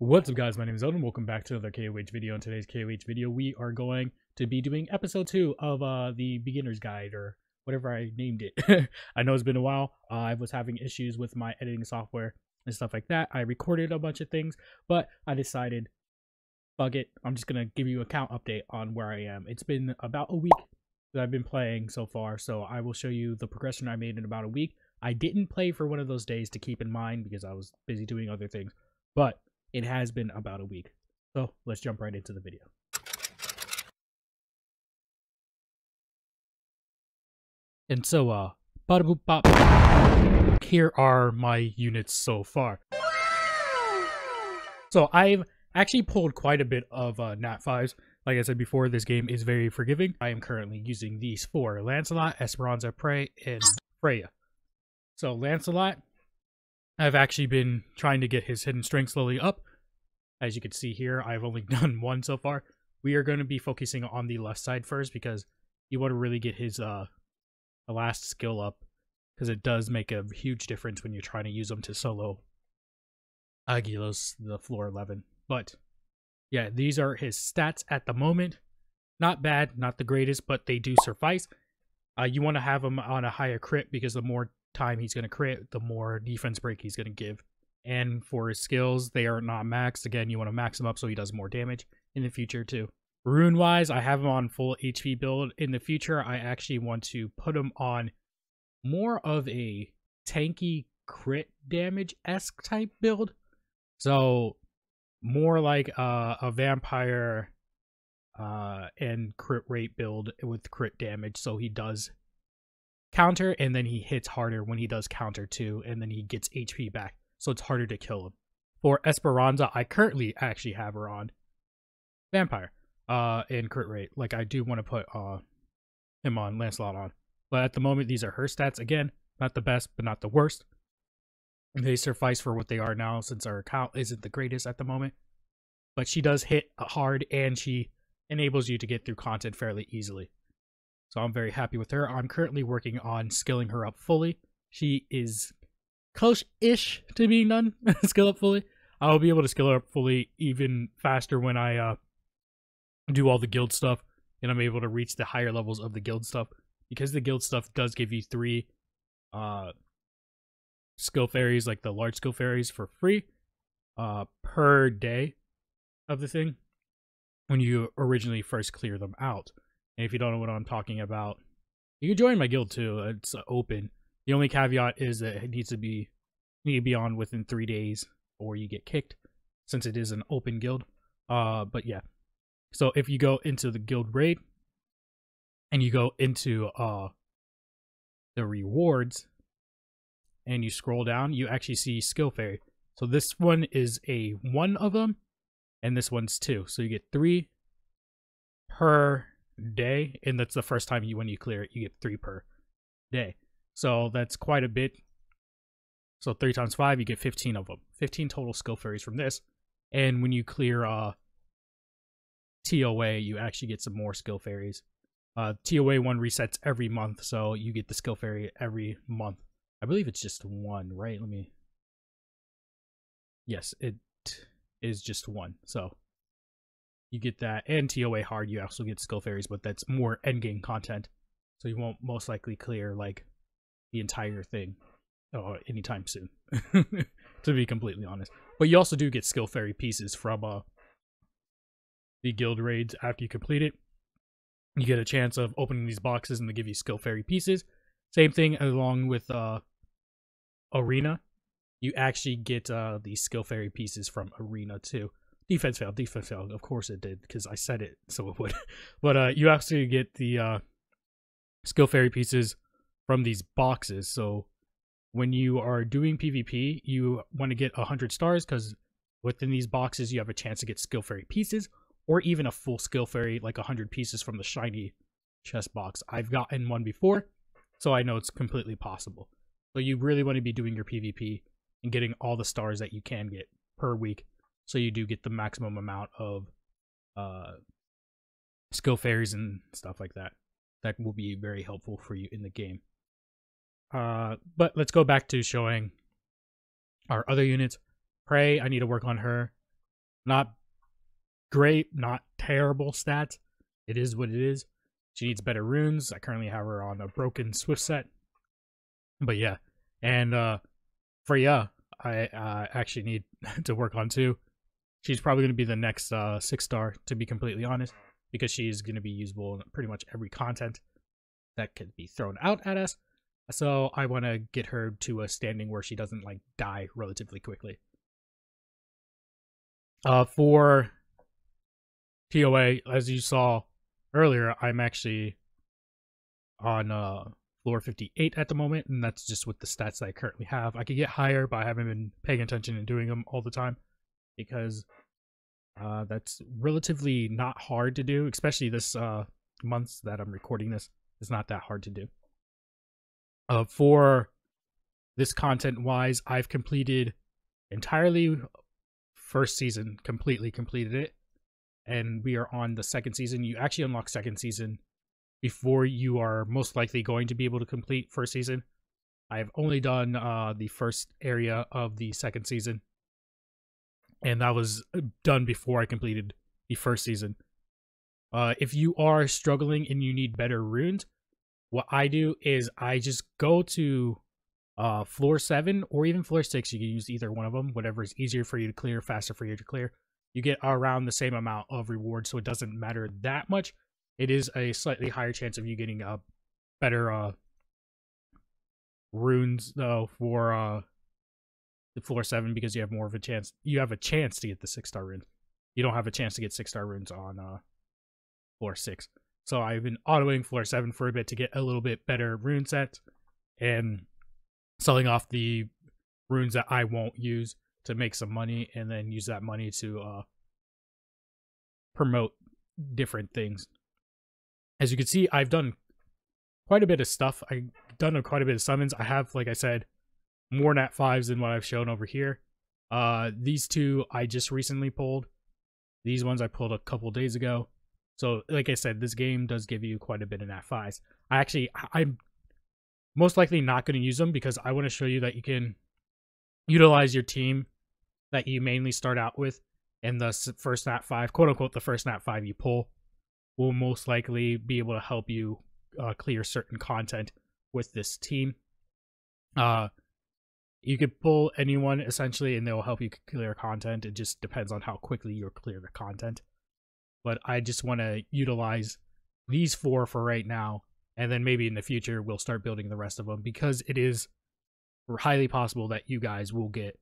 What's up, guys? My name is Elden. Welcome back to another KOH video. In today's KOH video, we are going to be doing episode 2 of the beginner's guide, or whatever I named it. I know it's been a while. I was having issues with my editing software and stuff like that. I recorded a bunch of things, but I decided, fuck it, I'm just going to give you a count update on where I am. It's been about a week that I've been playing so far, so I will show you the progression I made in about a week. I didn't play for one of those days to keep in mind because I was busy doing other things, but it has been about a week. So let's jump right into the video. And so, bada boop bop. Here are my units so far. So I've actually pulled quite a bit of Nat 5s. Like I said before, this game is very forgiving. I am currently using these four: Lancelot, Esperanza, Prey, and Freya. So Lancelot, I've actually been trying to get his hidden strength slowly up. As you can see here, I've only done one so far. We are going to be focusing on the left side first because you want to really get his last skill up, because it does make a huge difference when you're trying to use them to solo Aguilos, the floor 11. But yeah, these are his stats at the moment. Not bad, not the greatest, but they do suffice. You want to have him on a higher crit because the more time he's going to crit, the more defense break he's going to give. And for his skills, they are not maxed. Again, you want to max him up so he does more damage in the future too. Rune wise, I have him on full HP build. In the future, I actually want to put him on more of a tanky crit damage-esque type build. So more like a vampire and crit rate build with crit damage. So he does counter and then he hits harder when he does counter too, and then he gets HP back. So it's harder to kill him. For Esperanza, I currently actually have her on Vampire and crit rate. Like, I do want to put him on Lancelot on. But at the moment, these are her stats. Again, not the best, but not the worst. They suffice for what they are now, since our account isn't the greatest at the moment. But she does hit hard, and she enables you to get through content fairly easily. So I'm very happy with her. I'm currently working on skilling her up fully. She is close-ish to being done. Skill up fully. I'll be able to skill her up fully even faster when I do all the guild stuff, and I'm able to reach the higher levels of the guild stuff, because the guild stuff does give you 3 skill fairies, like the large skill fairies, for free per day of the thing when you originally first clear them out. And if you don't know what I'm talking about, you can join my guild too. It's open. The only caveat is that it needs to be on within 3 days or you get kicked, since it is an open guild. But yeah. So if you go into the guild raid and you go into the rewards and you scroll down, you actually see skill fairy. So this one is a 1 of them and this one's 2. So you get 3 per day, and that's the first time when you clear it, you get 3 per day. So that's quite a bit. So 3 times 5, you get 15 of them. 15 total skill fairies from this. And when you clear TOA, you actually get some more skill fairies. TOA 1 resets every month, so you get the skill fairy every month. I believe it's just 1, right? Yes, it is just 1. So you get that. And TOA hard, you also get skill fairies, but that's more endgame content. So you won't most likely clear, like, the entire thing anytime soon, to be completely honest. But you also do get skill fairy pieces from the guild raids after you complete it. You get a chance of opening these boxes and they give you skill fairy pieces. Same thing along with Arena. You actually get these skill fairy pieces from Arena too. Defense failed, of course it did, because I said it, so it would. But you actually get the skill fairy pieces from these boxes. So when you are doing PvP, you want to get 100 stars, because within these boxes you have a chance to get skill fairy pieces, or even a full skill fairy, like 100 pieces from the shiny chest box. I've gotten one before, so I know it's completely possible. So you really want to be doing your PvP and getting all the stars that you can get per week, so you do get the maximum amount of skill fairies and stuff like that. That will be very helpful for you in the game. But let's go back to showing our other units. Prey, I need to work on her. Not great, not terrible stats. It is what it is. She needs better runes. I currently have her on a broken Swift set. But yeah, and Freya, I actually need to work on too. She's probably going to be the next 6-star, to be completely honest, because she's going to be usable in pretty much every content that could be thrown out at us. So I want to get her to a standing where she doesn't like die relatively quickly. For TOA, as you saw earlier, I'm actually on floor 58 at the moment, and that's just with the stats that I currently have. I could get higher, but I haven't been paying attention and doing them all the time, because that's relatively not hard to do, especially this month that I'm recording this. It's not that hard to do. For this content-wise, I've completed entirely first season, completely completed it, and we are on the second season. You actually unlock second season before you are most likely going to be able to complete first season. I've only done the first area of the second season, and that was done before I completed the first season. If you are struggling and you need better runes, what I do is I just go to floor 7 or even floor 6. You can use either one of them, whatever is easier for you to clear, faster for you to clear. You get around the same amount of reward, so it doesn't matter that much. It is a slightly higher chance of you getting better runes though for the floor 7, because you have more of a chance. You have a chance to get the 6-star runes. You don't have a chance to get 6-star runes on floor 6. So I've been autoing floor 7 for a bit to get a little bit better rune sets, and selling off the runes that I won't use to make some money, and then use that money to promote different things. As you can see, I've done quite a bit of stuff. I've done quite a bit of summons. I have, like I said, more Nat 5s than what I've shown over here. These two I just recently pulled. These ones I pulled a couple days ago. So, like I said, this game does give you quite a bit of Nat 5s. I'm most likely not going to use them, because I want to show you that you can utilize your team that you mainly start out with, and the first Nat 5, quote unquote, the first Nat 5 you pull will most likely be able to help you clear certain content with this team. You could pull anyone essentially, and they'll help you clear content. It just depends on how quickly you'll clear the content. But I just want to utilize these 4 for right now, and then maybe in the future we'll start building the rest of them, because it is highly possible that you guys will get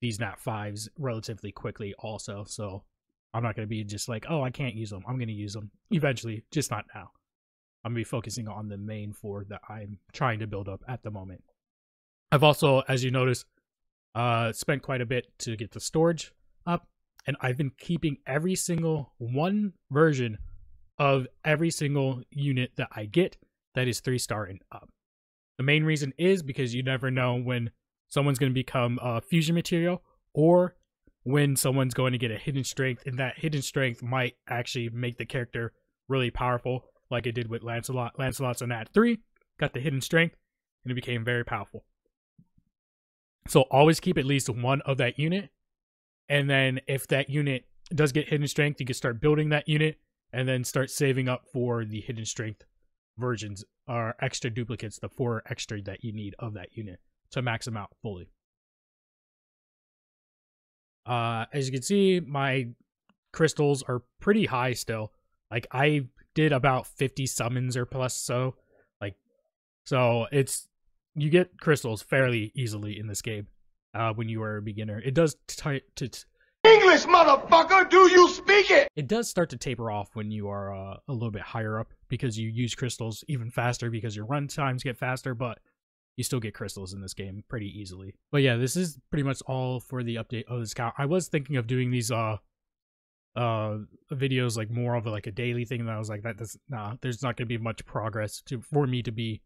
these Nat 5s relatively quickly also. So I'm not going to be just like, oh, I can't use them. I'm going to use them eventually, just not now. I'm going to be focusing on the main 4 that I'm trying to build up at the moment. I've also, as you notice, spent quite a bit to get the storage up, and I've been keeping every single one version of every single unit that I get that is 3-star and up. The main reason is because you never know when someone's going to become a fusion material, or when someone's going to get a hidden strength, and that hidden strength might actually make the character really powerful, like it did with Lancelot. Lancelot's a Nat 3, got the hidden strength, and it became very powerful. So always keep at least one of that unit, and then if that unit does get hidden strength, you can start building that unit, and then start saving up for the hidden strength versions, or extra duplicates, the 4 extra that you need of that unit to max them out fully. As you can see, my crystals are pretty high still. Like, I did about 50 summons or plus, so it's, you get crystals fairly easily in this game when you are a beginner. It does English, motherfucker, do you speak it? It does start to taper off when you are a little bit higher up, because you use crystals even faster, because your run times get faster, but you still get crystals in this game pretty easily. But yeah, this is pretty much all for the update of this account. I was thinking of doing these videos like more of like a daily thing, and I was like, there's not going to be much progress for me to be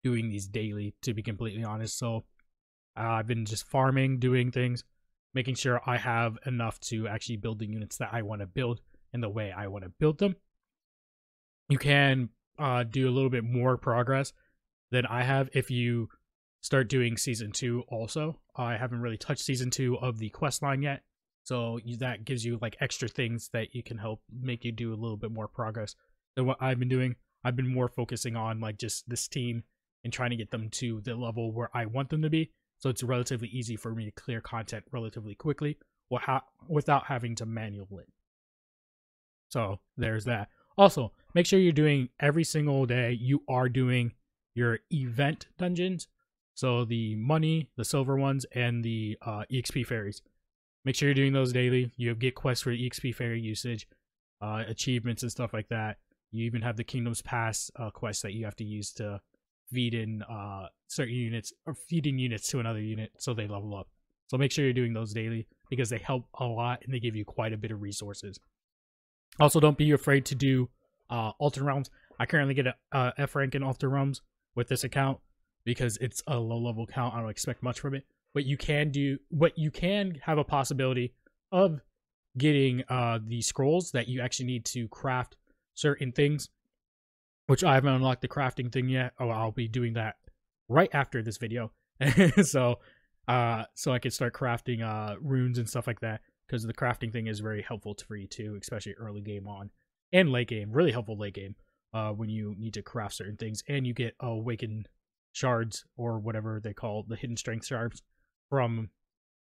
doing these daily, to be completely honest. So I've been just farming, doing things, making sure I have enough to actually build the units that I want to build in the way I want to build them. You can do a little bit more progress than I have if you start doing Season 2 also. I haven't really touched Season 2 of the quest line yet, So that gives you like extra things that you can help make you do a little bit more progress than what I've been doing. I've been more focusing on like just this team and trying to get them to the level where I want them to be. So it's relatively easy for me to clear content relatively quickly without having to manual it. So there's that. Also, make sure you're doing every single day, you are doing your event dungeons. So the money, the silver ones, and the EXP fairies. Make sure you're doing those daily. You get quests for EXP fairy usage, achievements and stuff like that. You even have the Kingdoms Pass quests that you have to use to feed in certain units, or feeding units to another unit so they level up. So make sure you're doing those daily because they help a lot and they give you quite a bit of resources. Also, don't be afraid to do Altar Realms. I currently get a F rank in Altar Realms with this account because it's a low level account. I don't expect much from it. But you can have a possibility of getting the scrolls that you actually need to craft certain things, which I haven't unlocked the crafting thing yet. Oh, I'll be doing that right after this video. so I can start crafting runes and stuff like that, because the crafting thing is very helpful for you too, especially early game on and late game. Really helpful late game when you need to craft certain things, and you get awakened shards or whatever they call the hidden strength shards from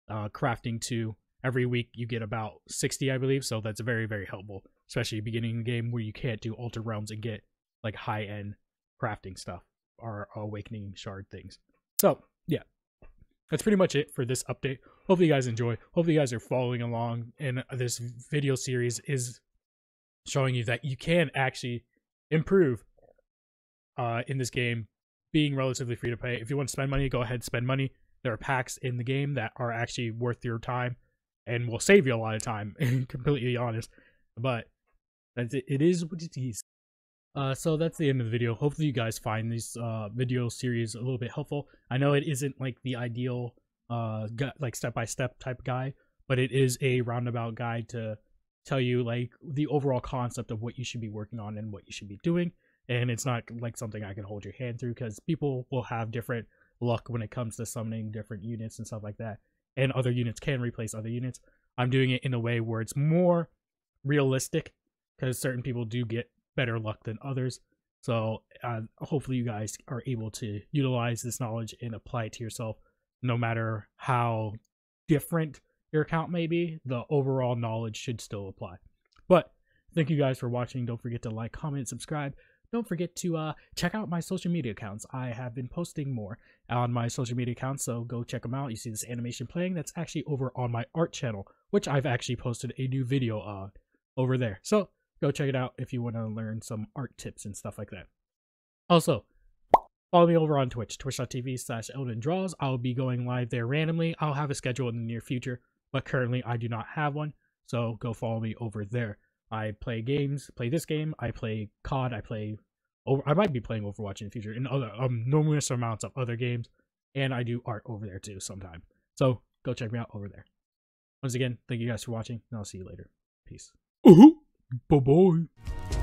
crafting too. Every week you get about 60, I believe, so that's very, very helpful, especially beginning the game where you can't do Altar Realms and get like high-end crafting stuff or awakening shard things. So yeah, that's pretty much it for this update. Hopefully you guys enjoy. Hopefully you guys are following along, and this video series is showing you that you can actually improve in this game, being relatively free to play. If you want to spend money, go ahead, spend money. There are packs in the game that are actually worth your time and will save you a lot of time, completely honest. But that's it. It is what it is. So that's the end of the video. Hopefully you guys find this video series a little bit helpful. I know it isn't like the ideal like step-by-step type guide, but it is a roundabout guide to tell you like the overall concept of what you should be working on and what you should be doing. And it's not like something I can hold your hand through, because people will have different luck when it comes to summoning different units and stuff like that, and other units can replace other units. I'm doing it in a way where it's more realistic, because certain people do get better luck than others. So hopefully you guys are able to utilize this knowledge and apply it to yourself. No matter how different your account may be, the overall knowledge should still apply. But thank you guys for watching. Don't forget to like, comment, subscribe. Don't forget to check out my social media accounts. I have been posting more on my social media accounts, so go check them out. You see this animation playing? That's actually over on my art channel, which I've actually posted a new video over there. So go check it out if you want to learn some art tips and stuff like that. Also, follow me over on Twitch, twitch.tv/EldenDraws. I'll be going live there randomly. I'll have a schedule in the near future, but currently I do not have one, so go follow me over there. I play games, play this game, I play COD, I might be playing Overwatch in the future, and other numerous amounts of other games, and I do art over there too sometime. So go check me out over there. Once again, thank you guys for watching, and I'll see you later. Peace. Bye-bye.